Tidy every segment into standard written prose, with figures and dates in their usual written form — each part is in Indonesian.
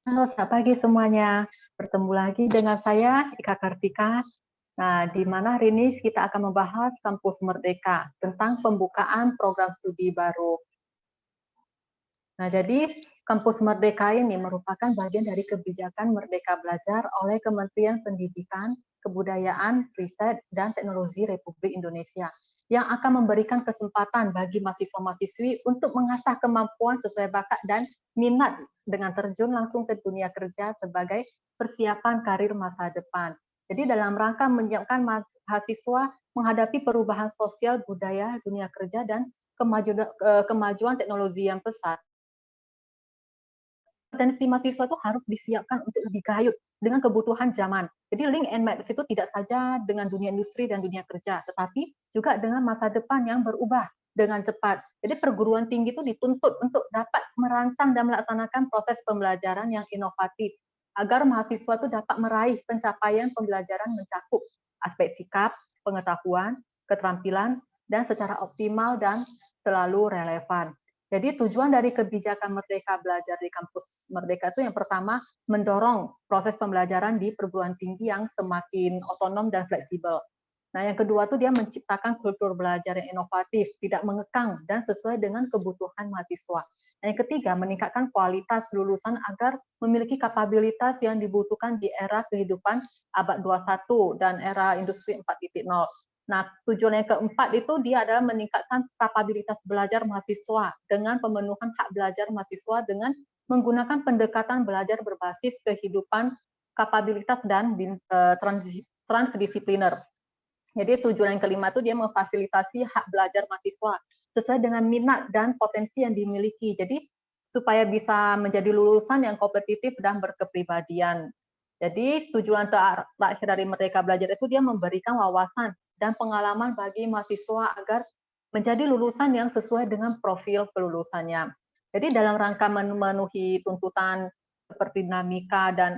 Halo, selamat pagi semuanya. Bertemu lagi dengan saya, Ika Kartika. Nah, di mana hari ini kita akan membahas Kampus Merdeka tentang pembukaan program studi baru. Nah, jadi Kampus Merdeka ini merupakan bagian dari kebijakan Merdeka Belajar oleh Kementerian Pendidikan, Kebudayaan, Riset, dan Teknologi Republik Indonesia yang akan memberikan kesempatan bagi mahasiswa-mahasiswi untuk mengasah kemampuan sesuai bakat dan minat dengan terjun langsung ke dunia kerja sebagai persiapan karir masa depan. Jadi dalam rangka menyiapkan mahasiswa menghadapi perubahan sosial, budaya, dunia kerja, dan kemajuan teknologi yang pesat, potensi mahasiswa itu harus disiapkan untuk lebih gayut dengan kebutuhan zaman. Jadi link and match itu tidak saja dengan dunia industri dan dunia kerja, tetapi juga dengan masa depan yang berubah dengan cepat. Jadi perguruan tinggi itu dituntut untuk dapat merancang dan melaksanakan proses pembelajaran yang inovatif agar mahasiswa itu dapat meraih pencapaian pembelajaran mencakup aspek sikap, pengetahuan, keterampilan, dan secara optimal dan selalu relevan. Jadi tujuan dari kebijakan Merdeka Belajar di Kampus Merdeka itu yang pertama, mendorong proses pembelajaran di perguruan tinggi yang semakin otonom dan fleksibel. Nah, yang kedua tuh dia menciptakan kultur belajar yang inovatif, tidak mengekang dan sesuai dengan kebutuhan mahasiswa. Nah, yang ketiga, meningkatkan kualitas lulusan agar memiliki kapabilitas yang dibutuhkan di era kehidupan abad 21 dan era industri 4.0. Nah, tujuan yang keempat itu dia adalah meningkatkan kapabilitas belajar mahasiswa dengan pemenuhan hak belajar mahasiswa dengan menggunakan pendekatan belajar berbasis kehidupan, kapabilitas, dan transdisipliner. Jadi tujuan yang kelima itu dia memfasilitasi hak belajar mahasiswa sesuai dengan minat dan potensi yang dimiliki. Jadi supaya bisa menjadi lulusan yang kompetitif dan berkepribadian. Jadi tujuan terakhir dari Merdeka Belajar itu dia memberikan wawasan dan pengalaman bagi mahasiswa agar menjadi lulusan yang sesuai dengan profil kelulusannya. Jadi dalam rangka memenuhi tuntutan seperti dinamika dan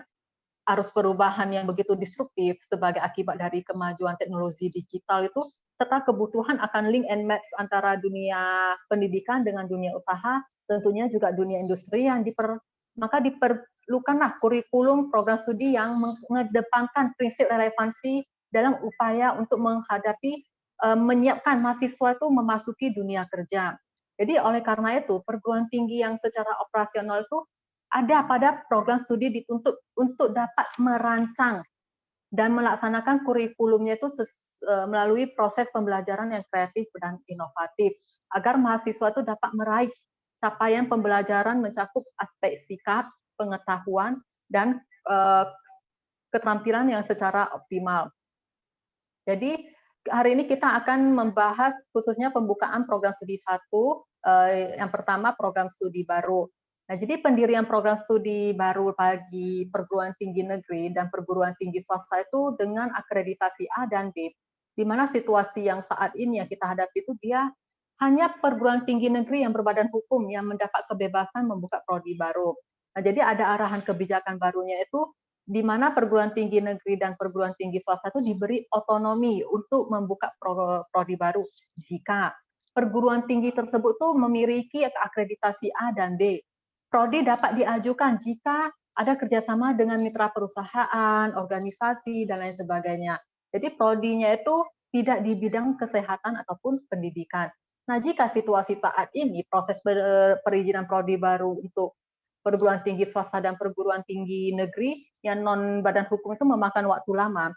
arus perubahan yang begitu disruptif sebagai akibat dari kemajuan teknologi digital itu, serta kebutuhan akan link and match antara dunia pendidikan dengan dunia usaha, tentunya juga dunia industri yang maka diperlukanlah kurikulum program studi yang mengedepankan prinsip relevansi dalam upaya untuk menghadapi menyiapkan mahasiswa itu memasuki dunia kerja. Jadi oleh karena itu perguruan tinggi yang secara operasional itu ada pada program studi dituntut untuk dapat merancang dan melaksanakan kurikulumnya itu melalui proses pembelajaran yang kreatif dan inovatif agar mahasiswa itu dapat meraih capaian pembelajaran mencakup aspek sikap, pengetahuan, dan keterampilan yang secara optimal. Jadi hari ini kita akan membahas khususnya pembukaan program studi 1, yang pertama program studi baru. Nah, jadi pendirian program studi baru bagi perguruan tinggi negeri dan perguruan tinggi swasta itu dengan akreditasi A dan B, di mana situasi yang saat ini yang kita hadapi itu dia hanya perguruan tinggi negeri yang berbadan hukum yang mendapat kebebasan membuka prodi baru. Nah, jadi ada arahan kebijakan barunya itu di mana perguruan tinggi negeri dan perguruan tinggi swasta itu diberi otonomi untuk membuka prodi baru jika perguruan tinggi tersebut tuh memiliki akreditasi A dan B. Prodi dapat diajukan jika ada kerjasama dengan mitra perusahaan, organisasi, dan lain sebagainya. Jadi prodinya itu tidak di bidang kesehatan ataupun pendidikan. Nah, jika situasi saat ini proses perizinan prodi baru untuk perguruan tinggi swasta dan perguruan tinggi negeri yang non badan hukum itu memakan waktu lama,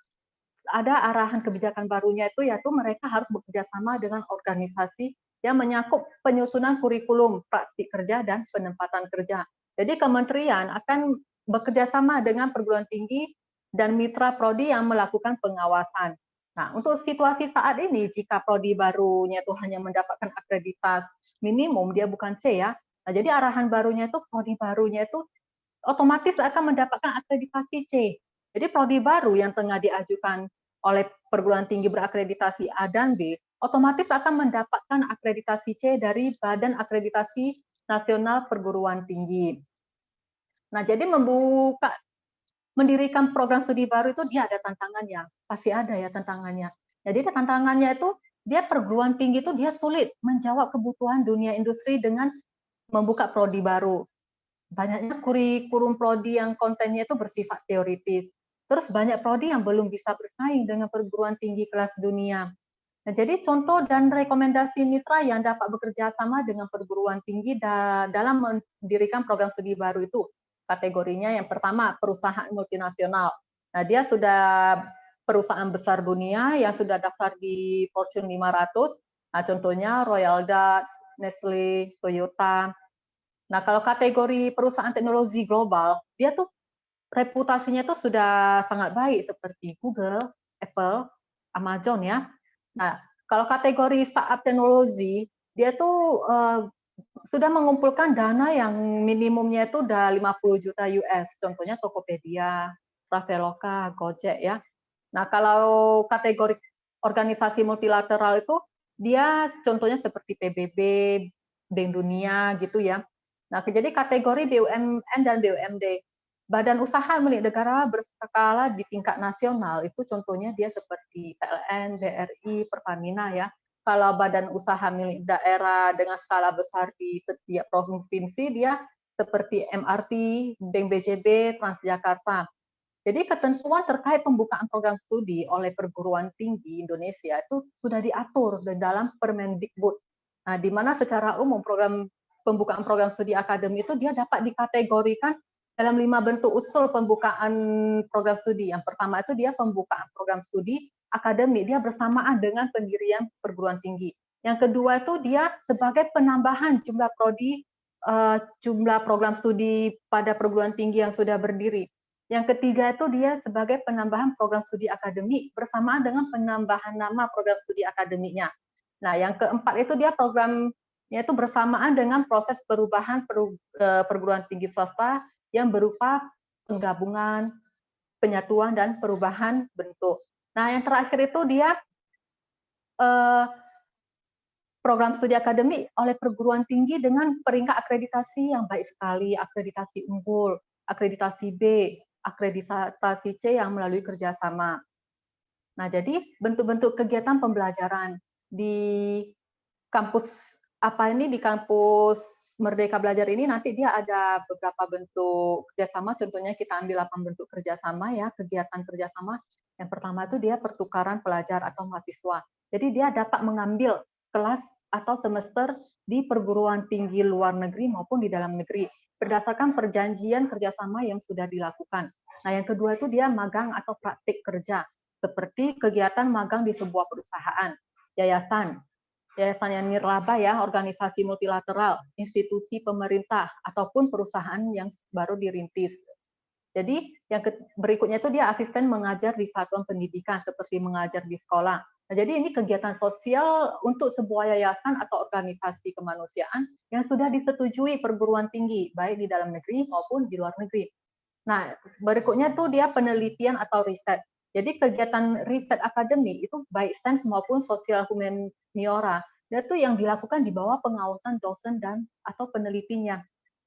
ada arahan kebijakan barunya itu yaitu mereka harus bekerja sama dengan organisasi yang menyakup penyusunan kurikulum praktik kerja dan penempatan kerja. Jadi kementerian akan bekerja sama dengan perguruan tinggi dan mitra prodi yang melakukan pengawasan. Nah, untuk situasi saat ini, jika prodi barunya itu hanya mendapatkan akreditas minimum, dia bukan C ya. Nah, jadi arahan barunya itu, prodi barunya itu otomatis akan mendapatkan akreditasi C. Jadi prodi baru yang tengah diajukan oleh perguruan tinggi berakreditasi A dan B, otomatis akan mendapatkan akreditasi C dari Badan Akreditasi Nasional Perguruan Tinggi. Nah, jadi mendirikan program studi baru itu dia ada tantangannya, pasti ada ya tantangannya. Jadi tantangannya itu dia perguruan tinggi itu dia sulit menjawab kebutuhan dunia industri dengan membuka prodi baru. banyaknya kurikulum prodi yang kontennya itu bersifat teoritis. Terus banyak prodi yang belum bisa bersaing dengan perguruan tinggi kelas dunia. Nah, jadi contoh dan rekomendasi mitra yang dapat bekerja sama dengan perguruan tinggi dalam mendirikan program studi baru itu kategorinya yang pertama perusahaan multinasional. Nah, dia sudah perusahaan besar dunia yang sudah daftar di Fortune 500. Nah, contohnya Royal Dutch, Nestle, Toyota. Nah, kalau kategori perusahaan teknologi global, dia tuh reputasinya tuh sudah sangat baik seperti Google, Apple, Amazon ya. Nah, kalau kategori startup teknologi, dia tuh sudah mengumpulkan dana yang minimumnya itu udah 50 juta US. Contohnya Tokopedia, Traveloka, Gojek ya. Nah, kalau kategori organisasi multilateral itu dia contohnya seperti PBB, Bank Dunia gitu ya. Nah, jadi kategori BUMN dan BUMD, badan usaha milik negara berskala di tingkat nasional itu contohnya dia seperti PLN, BRI, Pertamina ya. Kalau badan usaha milik daerah dengan skala besar di setiap provinsi dia seperti MRT, Bank BJB, Transjakarta. Jadi ketentuan terkait pembukaan program studi oleh perguruan tinggi Indonesia itu sudah diatur di dalam Permendikbud. Nah, di mana secara umum pembukaan program studi akademi itu dia dapat dikategorikan dalam 5 bentuk usul pembukaan program studi. Yang pertama itu dia pembukaan program studi akademi, dia bersamaan dengan pendirian perguruan tinggi. Yang kedua itu dia sebagai penambahan jumlah prodi, jumlah program studi pada perguruan tinggi yang sudah berdiri. Yang ketiga itu dia sebagai penambahan program studi akademik bersamaan dengan penambahan nama program studi akademiknya. Nah, yang keempat itu dia programnya itu bersamaan dengan proses perubahan perguruan tinggi swasta yang berupa penggabungan, penyatuan, dan perubahan bentuk. Nah, yang terakhir itu dia program studi akademik oleh perguruan tinggi dengan peringkat akreditasi yang baik sekali, akreditasi unggul, akreditasi B, akreditasi C yang melalui kerjasama. Nah, jadi bentuk-bentuk kegiatan pembelajaran di kampus di kampus Merdeka Belajar ini nanti dia ada beberapa bentuk kerjasama, contohnya kita ambil 8 bentuk kerjasama ya, kegiatan kerjasama. Yang pertama itu dia pertukaran pelajar atau mahasiswa. Jadi dia dapat mengambil kelas atau semester di perguruan tinggi luar negeri maupun di dalam negeri berdasarkan perjanjian kerjasama yang sudah dilakukan. Nah, yang kedua itu dia magang atau praktik kerja, seperti kegiatan magang di sebuah perusahaan, yayasan yang nirlaba ya, organisasi multilateral, institusi pemerintah, ataupun perusahaan yang baru dirintis. Jadi yang berikutnya itu dia asisten mengajar di satuan pendidikan seperti mengajar di sekolah. Nah, jadi ini kegiatan sosial untuk sebuah yayasan atau organisasi kemanusiaan yang sudah disetujui perguruan tinggi, baik di dalam negeri maupun di luar negeri. Nah, berikutnya tuh dia penelitian atau riset. Jadi kegiatan riset akademik itu baik sains maupun sosial humaniora, itu yang dilakukan di bawah pengawasan dosen dan atau penelitinya.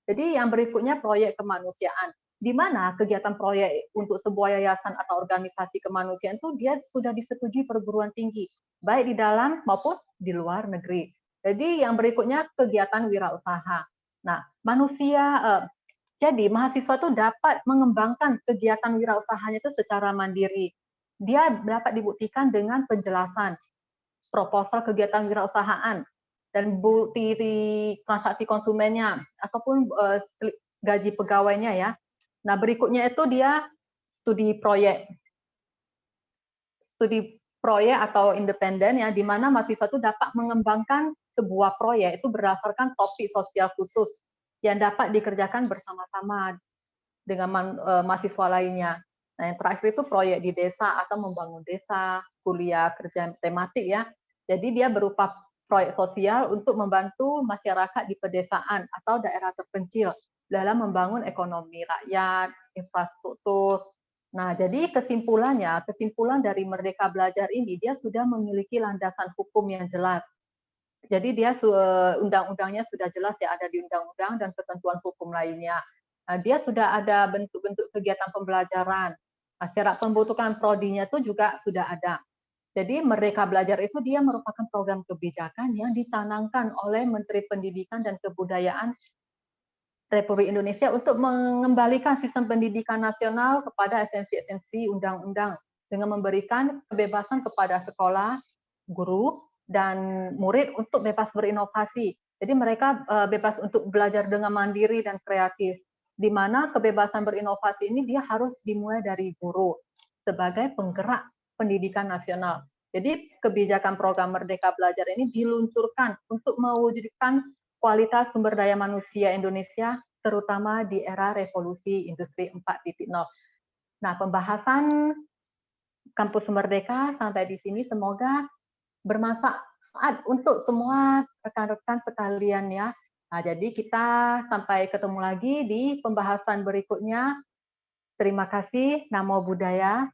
Jadi yang berikutnya proyek kemanusiaan, di mana kegiatan proyek untuk sebuah yayasan atau organisasi kemanusiaan itu dia sudah disetujui perguruan tinggi, baik di dalam maupun di luar negeri. Jadi yang berikutnya kegiatan wirausaha. Nah, jadi mahasiswa itu dapat mengembangkan kegiatan wirausahanya itu secara mandiri. Dia dapat dibuktikan dengan penjelasan proposal kegiatan wirausahaan dan bukti transaksi konsumennya ataupun gaji pegawainya ya. Nah, berikutnya itu dia studi proyek. Studi proyek atau independen ya, di mana mahasiswa itu dapat mengembangkan sebuah proyek itu berdasarkan topik sosial khusus yang dapat dikerjakan bersama-sama dengan mahasiswa lainnya. Nah, yang terakhir itu proyek di desa atau membangun desa, kuliah kerja tematik ya. Jadi dia berupa proyek sosial untuk membantu masyarakat di pedesaan atau daerah terpencil dalam membangun ekonomi rakyat, infrastruktur. Nah, jadi kesimpulan dari Merdeka Belajar ini dia sudah memiliki landasan hukum yang jelas. Jadi dia undang-undangnya sudah jelas ya, ada di undang-undang dan ketentuan hukum lainnya. Nah, dia sudah ada bentuk-bentuk kegiatan pembelajaran. Nah, syarat pembentukan prodinya itu juga sudah ada. Jadi Merdeka Belajar itu dia merupakan program kebijakan yang dicanangkan oleh Menteri Pendidikan dan Kebudayaan Republik Indonesia untuk mengembalikan sistem pendidikan nasional kepada esensi-esensi undang-undang dengan memberikan kebebasan kepada sekolah, guru, dan murid untuk bebas berinovasi. Jadi mereka bebas untuk belajar dengan mandiri dan kreatif, di mana kebebasan berinovasi ini dia harus dimulai dari guru sebagai penggerak pendidikan nasional. Jadi kebijakan program Merdeka Belajar ini diluncurkan untuk mewujudkan kualitas sumber daya manusia Indonesia, terutama di era revolusi industri 4.0. Nah, pembahasan Kampus Merdeka sampai di sini semoga bermanfaat untuk semua rekan-rekan sekalian ya. Nah, jadi kita sampai ketemu lagi di pembahasan berikutnya. Terima kasih, Namo Buddhaya.